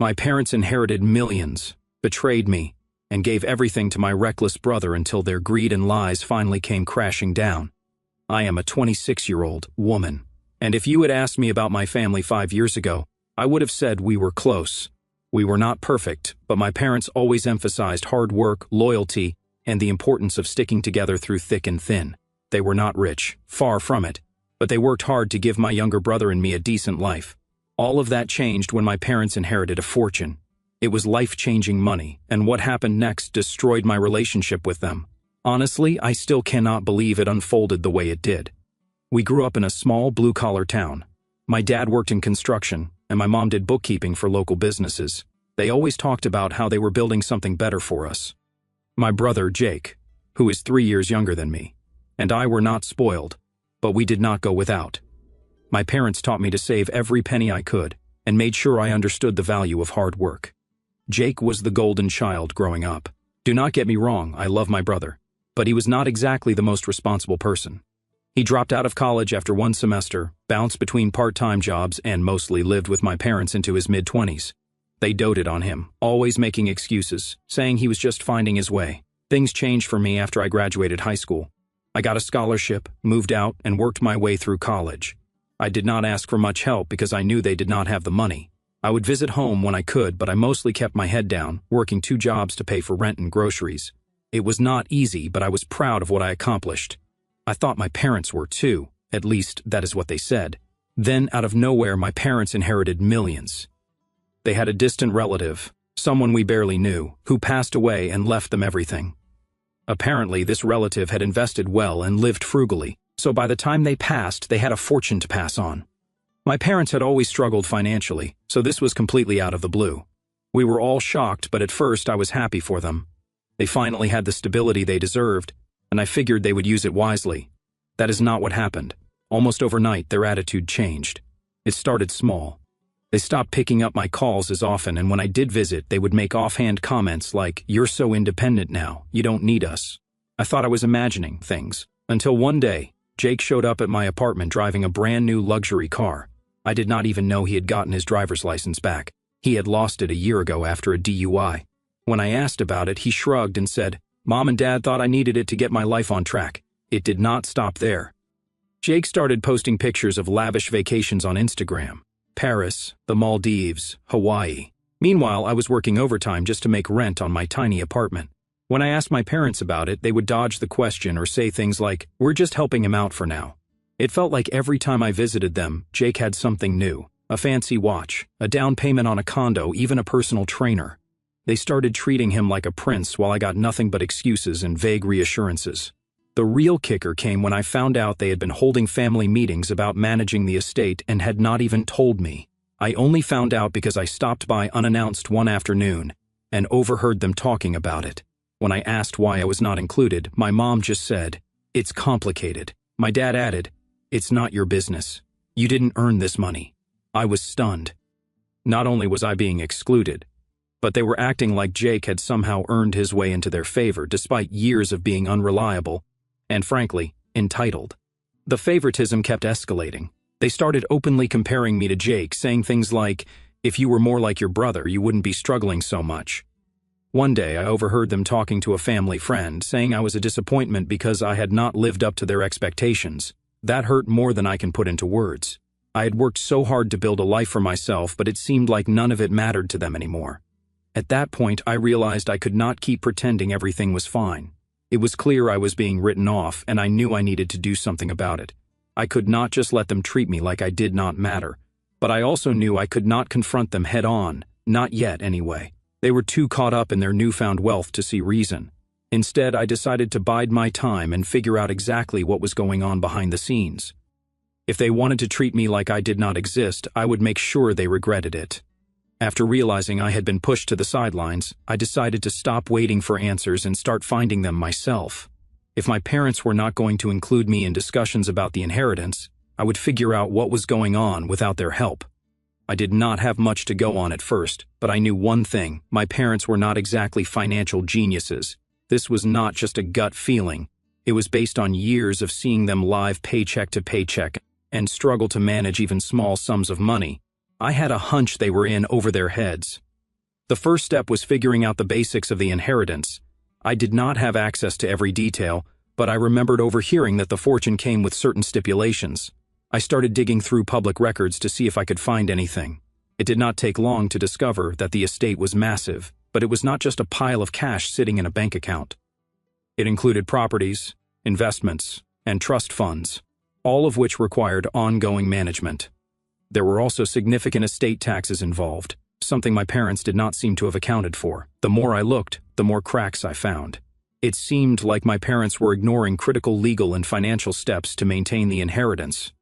My parents inherited millions, betrayed me, and gave everything to my reckless brother until their greed and lies finally came crashing down. I am a 26-year-old woman, and if you had asked me about my family 5 years ago, I would have said we were close. We were not perfect, but my parents always emphasized hard work, loyalty, and the importance of sticking together through thick and thin. They were not rich, far from it, but they worked hard to give my younger brother and me a decent life. All of that changed when my parents inherited a fortune. It was life-changing money, and what happened next destroyed my relationship with them. Honestly, I still cannot believe it unfolded the way it did. We grew up in a small blue-collar town. My dad worked in construction, and my mom did bookkeeping for local businesses. They always talked about how they were building something better for us. My brother, Jake, who is 3 years younger than me, and I were not spoiled, but we did not go without. My parents taught me to save every penny I could, and made sure I understood the value of hard work. Jake was the golden child growing up. Do not get me wrong, I love my brother, but he was not exactly the most responsible person. He dropped out of college after 1 semester, bounced between part-time jobs, and mostly lived with my parents into his mid-20s. They doted on him, always making excuses, saying he was just finding his way. Things changed for me after I graduated high school. I got a scholarship, moved out, and worked my way through college. I did not ask for much help because I knew they did not have the money. I would visit home when I could, but I mostly kept my head down, working 2 jobs to pay for rent and groceries. It was not easy, but I was proud of what I accomplished. I thought my parents were too, at least that is what they said. Then, out of nowhere, my parents inherited millions. They had a distant relative, someone we barely knew, who passed away and left them everything. Apparently, this relative had invested well and lived frugally, so by the time they passed, they had a fortune to pass on. My parents had always struggled financially, so this was completely out of the blue. We were all shocked, but at first I was happy for them. They finally had the stability they deserved, and I figured they would use it wisely. That is not what happened. Almost overnight, their attitude changed. It started small. They stopped picking up my calls as often, and when I did visit, they would make offhand comments like, "You're so independent now, you don't need us." I thought I was imagining things, until one day, Jake showed up at my apartment driving a brand new luxury car. I did not even know he had gotten his driver's license back. He had lost it a year ago after a DUI. When I asked about it, he shrugged and said, "Mom and Dad thought I needed it to get my life on track." It did not stop there. Jake started posting pictures of lavish vacations on Instagram. Paris, the Maldives, Hawaii. Meanwhile, I was working overtime just to make rent on my tiny apartment. When I asked my parents about it, they would dodge the question or say things like, "We're just helping him out for now." It felt like every time I visited them, Jake had something new. A fancy watch, a down payment on a condo, even a personal trainer. They started treating him like a prince while I got nothing but excuses and vague reassurances. The real kicker came when I found out they had been holding family meetings about managing the estate and had not even told me. I only found out because I stopped by unannounced one afternoon and overheard them talking about it. When I asked why I was not included, my mom just said, "It's complicated." My dad added, "It's not your business. You didn't earn this money." I was stunned. Not only was I being excluded, but they were acting like Jake had somehow earned his way into their favor despite years of being unreliable and, frankly, entitled. The favoritism kept escalating. They started openly comparing me to Jake, saying things like, "If you were more like your brother, you wouldn't be struggling so much." One day, I overheard them talking to a family friend, saying I was a disappointment because I had not lived up to their expectations. That hurt more than I can put into words. I had worked so hard to build a life for myself, but it seemed like none of it mattered to them anymore. At that point, I realized I could not keep pretending everything was fine. It was clear I was being written off, and I knew I needed to do something about it. I could not just let them treat me like I did not matter, but I also knew I could not confront them head-on, not yet anyway. They were too caught up in their newfound wealth to see reason. Instead, I decided to bide my time and figure out exactly what was going on behind the scenes. If they wanted to treat me like I did not exist, I would make sure they regretted it. After realizing I had been pushed to the sidelines, I decided to stop waiting for answers and start finding them myself. If my parents were not going to include me in discussions about the inheritance, I would figure out what was going on without their help. I did not have much to go on at first, but I knew one thing: my parents were not exactly financial geniuses. This was not just a gut feeling. It was based on years of seeing them live paycheck to paycheck and struggle to manage even small sums of money. I had a hunch they were in over their heads. The first step was figuring out the basics of the inheritance. I did not have access to every detail, but I remembered overhearing that the fortune came with certain stipulations. I started digging through public records to see if I could find anything. It did not take long to discover that the estate was massive, but it was not just a pile of cash sitting in a bank account. It included properties, investments, and trust funds, all of which required ongoing management. There were also significant estate taxes involved, something my parents did not seem to have accounted for. The more I looked, the more cracks I found. It seemed like my parents were ignoring critical legal and financial steps to maintain the inheritance.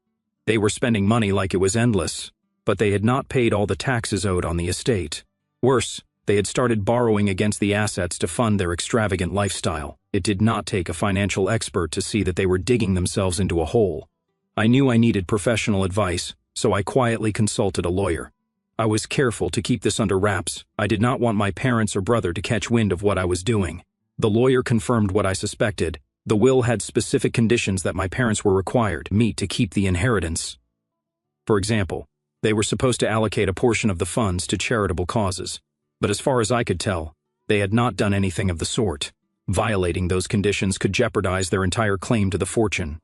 They were spending money like it was endless, but they had not paid all the taxes owed on the estate. Worse, they had started borrowing against the assets to fund their extravagant lifestyle. It did not take a financial expert to see that they were digging themselves into a hole. I knew I needed professional advice, so I quietly consulted a lawyer. I was careful to keep this under wraps. I did not want my parents or brother to catch wind of what I was doing. The lawyer confirmed what I suspected. The will had specific conditions that my parents were required to meet to keep the inheritance. For example, they were supposed to allocate a portion of the funds to charitable causes, but as far as I could tell, they had not done anything of the sort. Violating those conditions could jeopardize their entire claim to the fortune.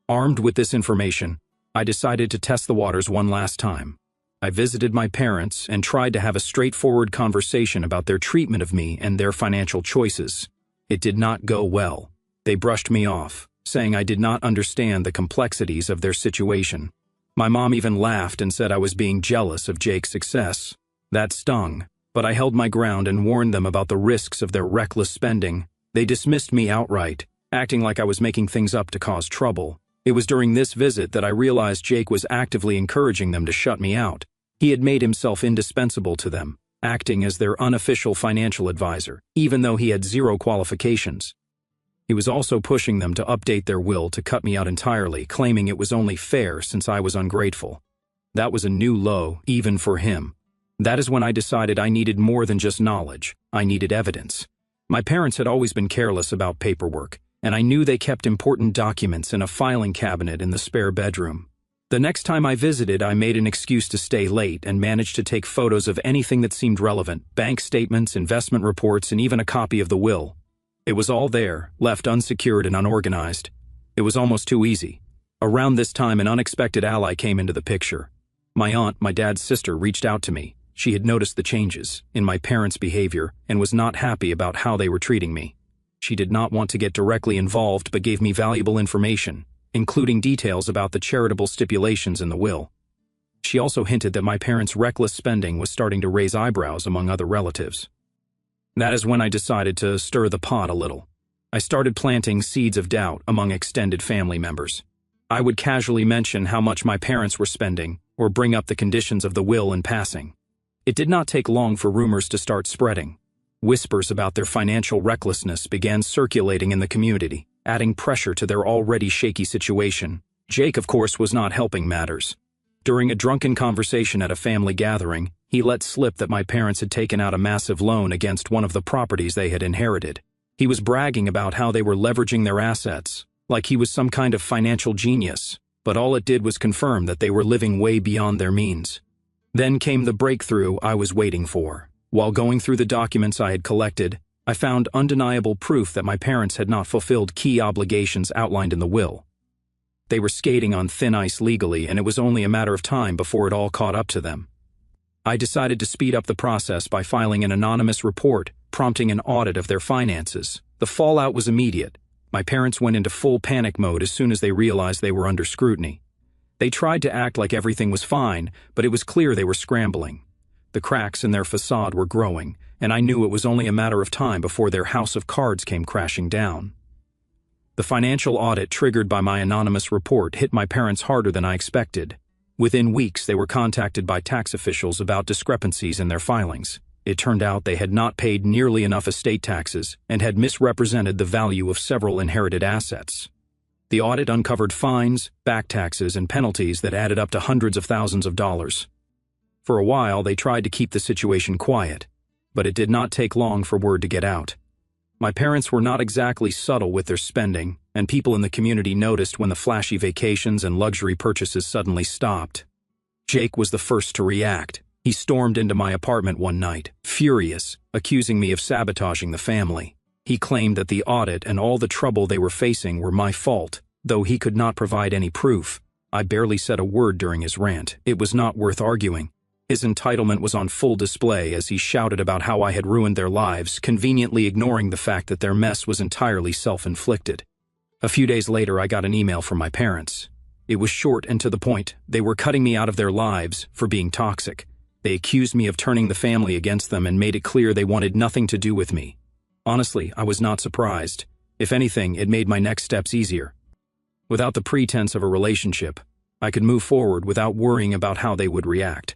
Armed with this information, I decided to test the waters one last time. I visited my parents and tried to have a straightforward conversation about their treatment of me and their financial choices. It did not go well. They brushed me off, saying I did not understand the complexities of their situation. My mom even laughed and said I was being jealous of Jake's success. That stung, but I held my ground and warned them about the risks of their reckless spending. They dismissed me outright, acting like I was making things up to cause trouble. It was during this visit that I realized Jake was actively encouraging them to shut me out. He had made himself indispensable to them, acting as their unofficial financial advisor, even though he had zero qualifications. He was also pushing them to update their will to cut me out entirely, claiming it was only fair since I was ungrateful. That was a new low, even for him. That is when I decided I needed more than just knowledge. I needed evidence. My parents had always been careless about paperwork, and I knew they kept important documents in a filing cabinet in the spare bedroom. The next time I visited, I made an excuse to stay late and managed to take photos of anything that seemed relevant: bank statements, investment reports, and even a copy of the will. It was all there, left unsecured and unorganized. It was almost too easy. Around this time, an unexpected ally came into the picture. My aunt, my dad's sister, reached out to me. She had noticed the changes in my parents' behavior and was not happy about how they were treating me. She did not want to get directly involved but gave me valuable information, including details about the charitable stipulations in the will. She also hinted that my parents' reckless spending was starting to raise eyebrows among other relatives. That is when I decided to stir the pot a little. I started planting seeds of doubt among extended family members. I would casually mention how much my parents were spending or bring up the conditions of the will in passing. It did not take long for rumors to start spreading. Whispers about their financial recklessness began circulating in the community, adding pressure to their already shaky situation. Jake, of course, was not helping matters. During a drunken conversation at a family gathering, he let slip that my parents had taken out a massive loan against one of the properties they had inherited. He was bragging about how they were leveraging their assets, like he was some kind of financial genius, but all it did was confirm that they were living way beyond their means. Then came the breakthrough I was waiting for. While going through the documents I had collected, I found undeniable proof that my parents had not fulfilled key obligations outlined in the will. They were skating on thin ice legally, and it was only a matter of time before it all caught up to them. I decided to speed up the process by filing an anonymous report, prompting an audit of their finances. The fallout was immediate. My parents went into full panic mode as soon as they realized they were under scrutiny. They tried to act like everything was fine, but it was clear they were scrambling. The cracks in their facade were growing, and I knew it was only a matter of time before their house of cards came crashing down. The financial audit triggered by my anonymous report hit my parents harder than I expected. Within weeks, they were contacted by tax officials about discrepancies in their filings. It turned out they had not paid nearly enough estate taxes and had misrepresented the value of several inherited assets. The audit uncovered fines, back taxes, and penalties that added up to hundreds of thousands of dollars. For a while, they tried to keep the situation quiet, but it did not take long for word to get out. My parents were not exactly subtle with their spending, and people in the community noticed when the flashy vacations and luxury purchases suddenly stopped. Jake was the first to react. He stormed into my apartment one night, furious, accusing me of sabotaging the family. He claimed that the audit and all the trouble they were facing were my fault, though he could not provide any proof. I barely said a word during his rant. It was not worth arguing. His entitlement was on full display as he shouted about how I had ruined their lives, conveniently ignoring the fact that their mess was entirely self-inflicted. A few days later, I got an email from my parents. It was short and to the point. They were cutting me out of their lives for being toxic. They accused me of turning the family against them and made it clear they wanted nothing to do with me. Honestly, I was not surprised. If anything, it made my next steps easier. Without the pretense of a relationship, I could move forward without worrying about how they would react.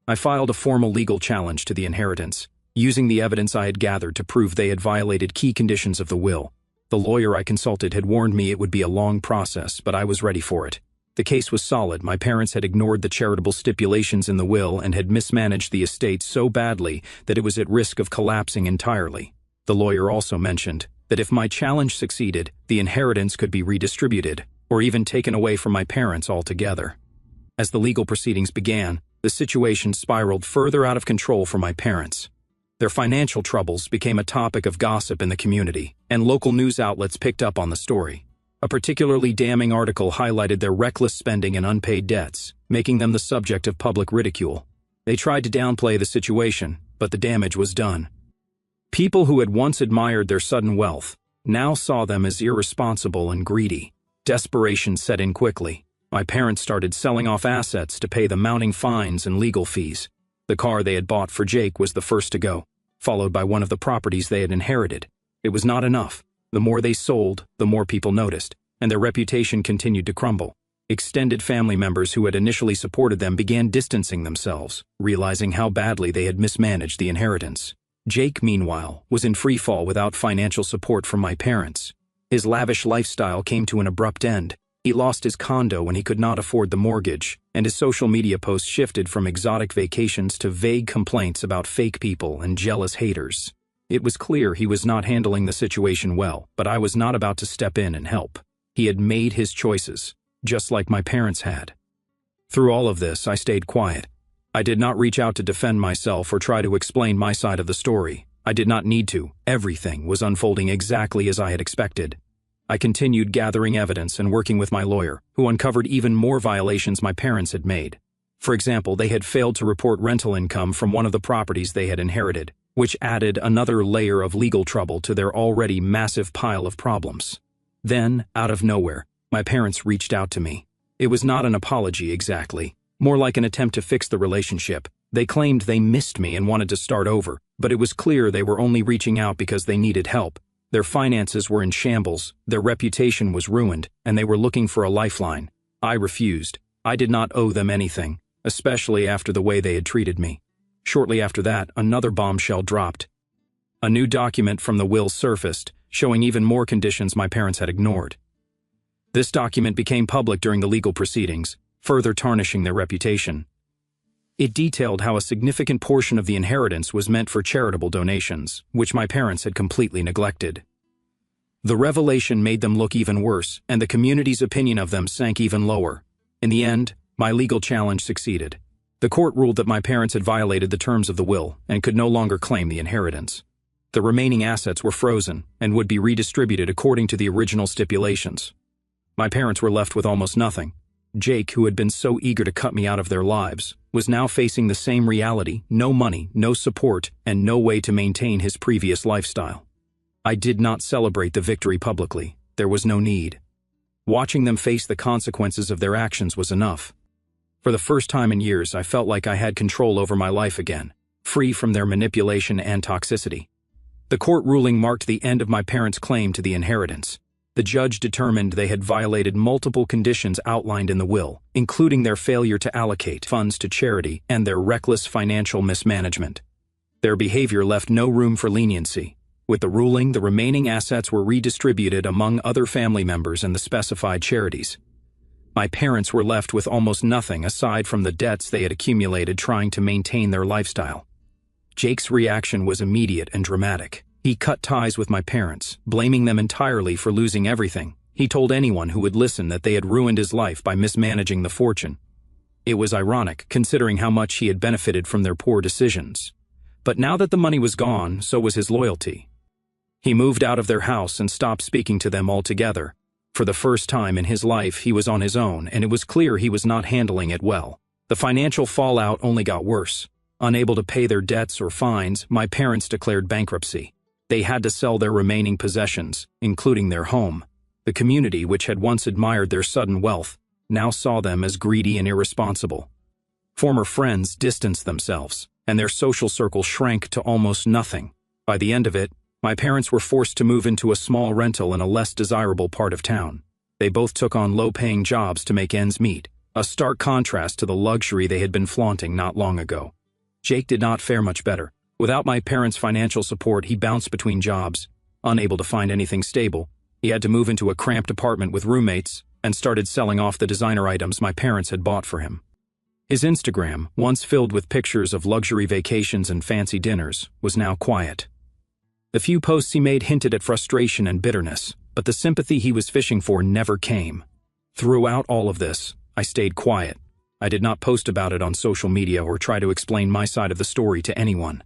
I filed a formal legal challenge to the inheritance, using the evidence I had gathered to prove they had violated key conditions of the will. The lawyer I consulted had warned me it would be a long process, but I was ready for it. The case was solid. My parents had ignored the charitable stipulations in the will and had mismanaged the estate so badly that it was at risk of collapsing entirely. The lawyer also mentioned that if my challenge succeeded, the inheritance could be redistributed, or even taken away from my parents altogether. As the legal proceedings began, the situation spiraled further out of control for my parents. Their financial troubles became a topic of gossip in the community, and local news outlets picked up on the story. A particularly damning article highlighted their reckless spending and unpaid debts, making them the subject of public ridicule. They tried to downplay the situation, but the damage was done. People who had once admired their sudden wealth now saw them as irresponsible and greedy. Desperation set in quickly. My parents started selling off assets to pay the mounting fines and legal fees. The car they had bought for Jake was the first to go, followed by one of the properties they had inherited. It was not enough. The more they sold, the more people noticed, and their reputation continued to crumble. Extended family members who had initially supported them began distancing themselves, realizing how badly they had mismanaged the inheritance. Jake, meanwhile, was in free fall without financial support from my parents. His lavish lifestyle came to an abrupt end. He lost his condo when he could not afford the mortgage, and his social media posts shifted from exotic vacations to vague complaints about fake people and jealous haters. It was clear he was not handling the situation well, but I was not about to step in and help. He had made his choices, just like my parents had. Through all of this, I stayed quiet. I did not reach out to defend myself or try to explain my side of the story. I did not need to. Everything was unfolding exactly as I had expected. I continued gathering evidence and working with my lawyer, who uncovered even more violations my parents had made. For example, they had failed to report rental income from one of the properties they had inherited, which added another layer of legal trouble to their already massive pile of problems. Then, out of nowhere, my parents reached out to me. It was not an apology exactly, more like an attempt to fix the relationship. They claimed they missed me and wanted to start over, but it was clear they were only reaching out because they needed help. Their finances were in shambles, their reputation was ruined, and they were looking for a lifeline. I refused. I did not owe them anything, especially after the way they had treated me. Shortly after that, another bombshell dropped. A new document from the will surfaced, showing even more conditions my parents had ignored. This document became public during the legal proceedings, further tarnishing their reputation. It detailed how a significant portion of the inheritance was meant for charitable donations, which my parents had completely neglected. The revelation made them look even worse, and the community's opinion of them sank even lower. In the end, my legal challenge succeeded. The court ruled that my parents had violated the terms of the will and could no longer claim the inheritance. The remaining assets were frozen and would be redistributed according to the original stipulations. My parents were left with almost nothing. Jake, who had been so eager to cut me out of their lives, was now facing the same reality: no money, no support, and no way to maintain his previous lifestyle. I did not celebrate the victory publicly. There was no need. Watching them face the consequences of their actions was enough. For the first time in years, I felt like I had control over my life again, free from their manipulation and toxicity. The court ruling marked the end of my parents' claim to the inheritance. The judge determined they had violated multiple conditions outlined in the will, including their failure to allocate funds to charity and their reckless financial mismanagement. Their behavior left no room for leniency. With the ruling, the remaining assets were redistributed among other family members and the specified charities. My parents were left with almost nothing aside from the debts they had accumulated trying to maintain their lifestyle. Jake's reaction was immediate and dramatic. He cut ties with my parents, blaming them entirely for losing everything. He told anyone who would listen that they had ruined his life by mismanaging the fortune. It was ironic, considering how much he had benefited from their poor decisions. But now that the money was gone, so was his loyalty. He moved out of their house and stopped speaking to them altogether. For the first time in his life, he was on his own, and it was clear he was not handling it well. The financial fallout only got worse. Unable to pay their debts or fines, my parents declared bankruptcy. They had to sell their remaining possessions, including their home. The community, which had once admired their sudden wealth, now saw them as greedy and irresponsible. Former friends distanced themselves, and their social circle shrank to almost nothing. By the end of it, my parents were forced to move into a small rental in a less desirable part of town. They both took on low-paying jobs to make ends meet, a stark contrast to the luxury they had been flaunting not long ago. Jake did not fare much better. Without my parents' financial support, he bounced between jobs. Unable to find anything stable, he had to move into a cramped apartment with roommates and started selling off the designer items my parents had bought for him. His Instagram, once filled with pictures of luxury vacations and fancy dinners, was now quiet. The few posts he made hinted at frustration and bitterness, but the sympathy he was fishing for never came. Throughout all of this, I stayed quiet. I did not post about it on social media or try to explain my side of the story to anyone.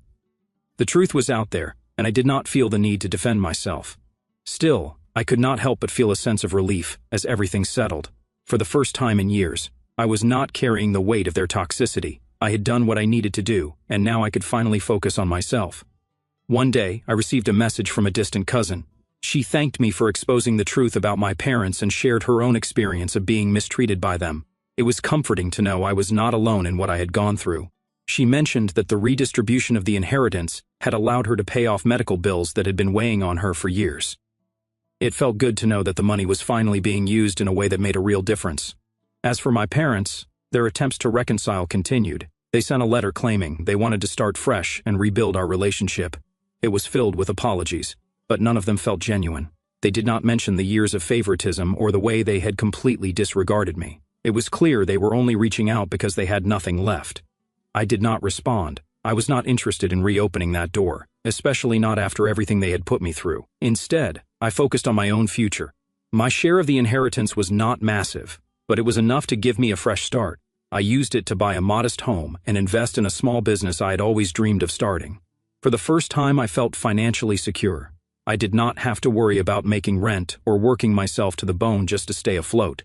The truth was out there, and I did not feel the need to defend myself. Still, I could not help but feel a sense of relief as everything settled. For the first time in years, I was not carrying the weight of their toxicity. I had done what I needed to do, and now I could finally focus on myself. One day, I received a message from a distant cousin. She thanked me for exposing the truth about my parents and shared her own experience of being mistreated by them. It was comforting to know I was not alone in what I had gone through. She mentioned that the redistribution of the inheritance had allowed her to pay off medical bills that had been weighing on her for years. It felt good to know that the money was finally being used in a way that made a real difference. As for my parents, their attempts to reconcile continued. They sent a letter claiming they wanted to start fresh and rebuild our relationship. It was filled with apologies, but none of them felt genuine. They did not mention the years of favoritism or the way they had completely disregarded me. It was clear they were only reaching out because they had nothing left. I did not respond. I was not interested in reopening that door, especially not after everything they had put me through. Instead, I focused on my own future. My share of the inheritance was not massive, but it was enough to give me a fresh start. I used it to buy a modest home and invest in a small business I had always dreamed of starting. For the first time, I felt financially secure. I did not have to worry about making rent or working myself to the bone just to stay afloat.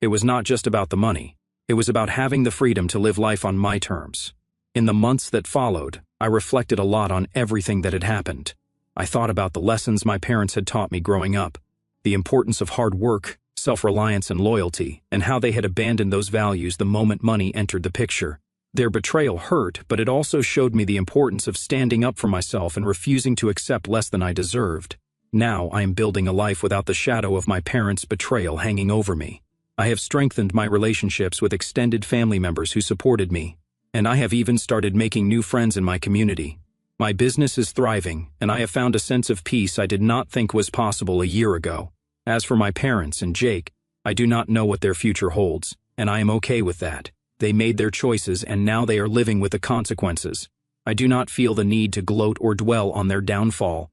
It was not just about the money. It was about having the freedom to live life on my terms. In the months that followed, I reflected a lot on everything that had happened. I thought about the lessons my parents had taught me growing up, the importance of hard work, self-reliance, and loyalty, and how they had abandoned those values the moment money entered the picture. Their betrayal hurt, but it also showed me the importance of standing up for myself and refusing to accept less than I deserved. Now I am building a life without the shadow of my parents' betrayal hanging over me. I have strengthened my relationships with extended family members who supported me, and I have even started making new friends in my community. My business is thriving, and I have found a sense of peace I did not think was possible a year ago. As for my parents and Jake, I do not know what their future holds, and I am okay with that. They made their choices, and now they are living with the consequences. I do not feel the need to gloat or dwell on their downfall.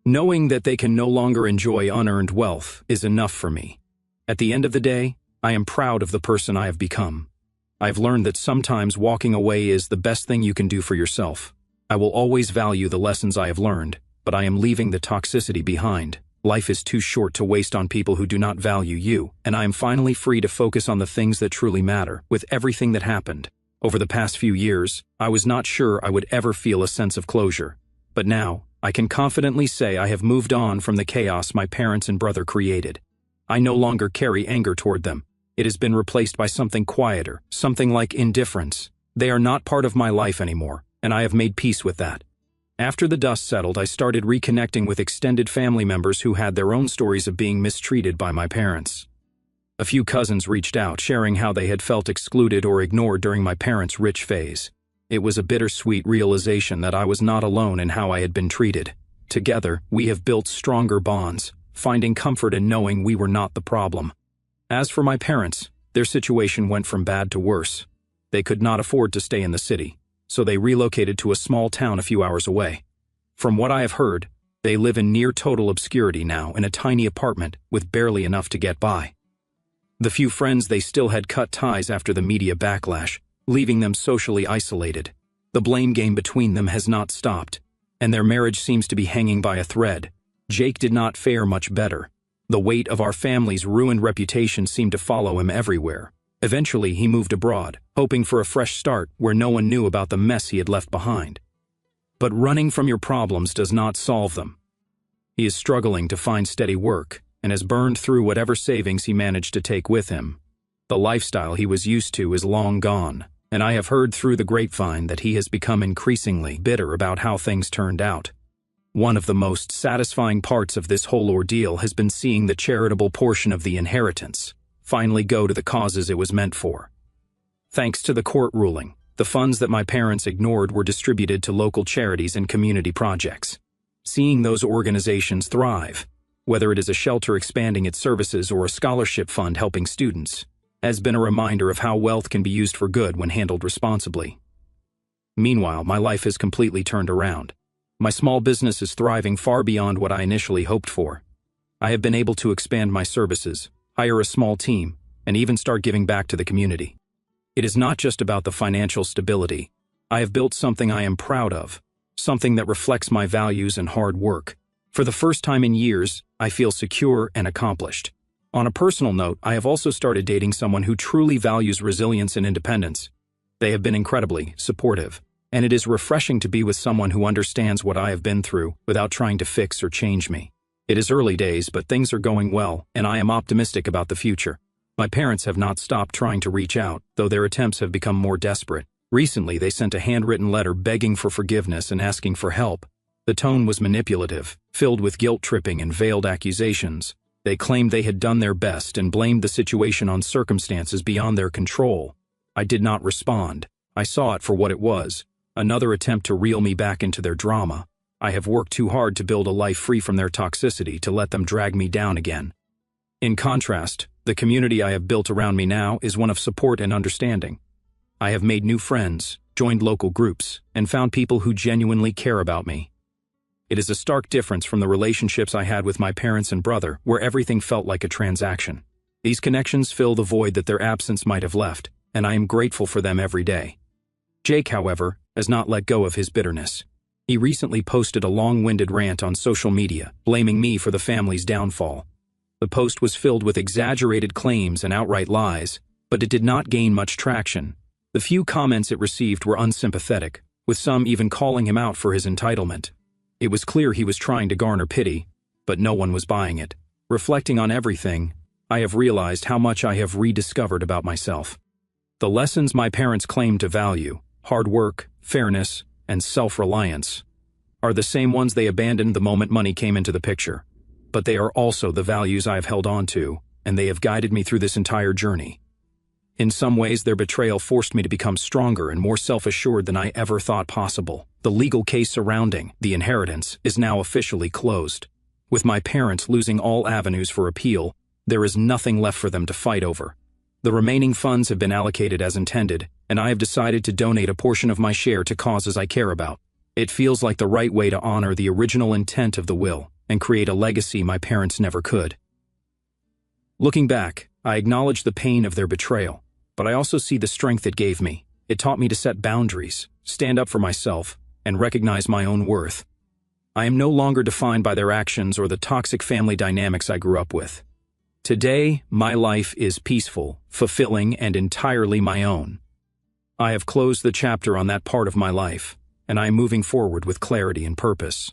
Knowing that they can no longer enjoy unearned wealth is enough for me. At the end of the day, I am proud of the person I have become. I've learned that sometimes walking away is the best thing you can do for yourself. I will always value the lessons I have learned, but I am leaving the toxicity behind. Life is too short to waste on people who do not value you, and I am finally free to focus on the things that truly matter. With everything that happened over the past few years, I was not sure I would ever feel a sense of closure. But now, I can confidently say I have moved on from the chaos my parents and brother created. I no longer carry anger toward them. It has been replaced by something quieter, something like indifference. They are not part of my life anymore, and I have made peace with that. After the dust settled, I started reconnecting with extended family members who had their own stories of being mistreated by my parents. A few cousins reached out, sharing how they had felt excluded or ignored during my parents' rich phase. It was a bittersweet realization that I was not alone in how I had been treated. Together, we have built stronger bonds, finding comfort in knowing we were not the problem. As for my parents, their situation went from bad to worse. They could not afford to stay in the city, so they relocated to a small town a few hours away. From what I have heard, they live in near total obscurity now in a tiny apartment with barely enough to get by. The few friends they still had cut ties after the media backlash, leaving them socially isolated. The blame game between them has not stopped, and their marriage seems to be hanging by a thread. Jake did not fare much better. The weight of our family's ruined reputation seemed to follow him everywhere. Eventually, he moved abroad, hoping for a fresh start where no one knew about the mess he had left behind. But running from your problems does not solve them. He is struggling to find steady work and has burned through whatever savings he managed to take with him. The lifestyle he was used to is long gone, and I have heard through the grapevine that he has become increasingly bitter about how things turned out. One of the most satisfying parts of this whole ordeal has been seeing the charitable portion of the inheritance finally go to the causes it was meant for. Thanks to the court ruling, the funds that my parents ignored were distributed to local charities and community projects. Seeing those organizations thrive, whether it is a shelter expanding its services or a scholarship fund helping students, has been a reminder of how wealth can be used for good when handled responsibly. Meanwhile, my life has completely turned around. My small business is thriving far beyond what I initially hoped for. I have been able to expand my services, hire a small team, and even start giving back to the community. It is not just about the financial stability. I have built something I am proud of, something that reflects my values and hard work. For the first time in years, I feel secure and accomplished. On a personal note, I have also started dating someone who truly values resilience and independence. They have been incredibly supportive, and it is refreshing to be with someone who understands what I have been through without trying to fix or change me. It is early days, but things are going well, and I am optimistic about the future. My parents have not stopped trying to reach out, though their attempts have become more desperate. Recently, they sent a handwritten letter begging for forgiveness and asking for help. The tone was manipulative, filled with guilt-tripping and veiled accusations. They claimed they had done their best and blamed the situation on circumstances beyond their control. I did not respond. I saw it for what it was, another attempt to reel me back into their drama. I have worked too hard to build a life free from their toxicity to let them drag me down again. In contrast, the community I have built around me now is one of support and understanding. I have made new friends, joined local groups, and found people who genuinely care about me. It is a stark difference from the relationships I had with my parents and brother, where everything felt like a transaction. These connections fill the void that their absence might have left, and I am grateful for them every day. Jake, however, has not let go of his bitterness. He recently posted a long-winded rant on social media, blaming me for the family's downfall. The post was filled with exaggerated claims and outright lies, but it did not gain much traction. The few comments it received were unsympathetic, with some even calling him out for his entitlement. It was clear he was trying to garner pity, but no one was buying it. Reflecting on everything, I have realized how much I have rediscovered about myself. The lessons my parents claimed to value, hard work, fairness, and self-reliance, are the same ones they abandoned the moment money came into the picture. But they are also the values I have held on to, and they have guided me through this entire journey. In some ways, their betrayal forced me to become stronger and more self-assured than I ever thought possible. The legal case surrounding the inheritance is now officially closed. With my parents losing all avenues for appeal, there is nothing left for them to fight over. The remaining funds have been allocated as intended, and I have decided to donate a portion of my share to causes I care about. It feels like the right way to honor the original intent of the will and create a legacy my parents never could. Looking back, I acknowledge the pain of their betrayal, but I also see the strength it gave me. It taught me to set boundaries, stand up for myself, and recognize my own worth. I am no longer defined by their actions or the toxic family dynamics I grew up with. Today, my life is peaceful, fulfilling, and entirely my own. I have closed the chapter on that part of my life, and I am moving forward with clarity and purpose.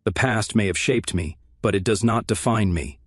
The past may have shaped me, but it does not define me.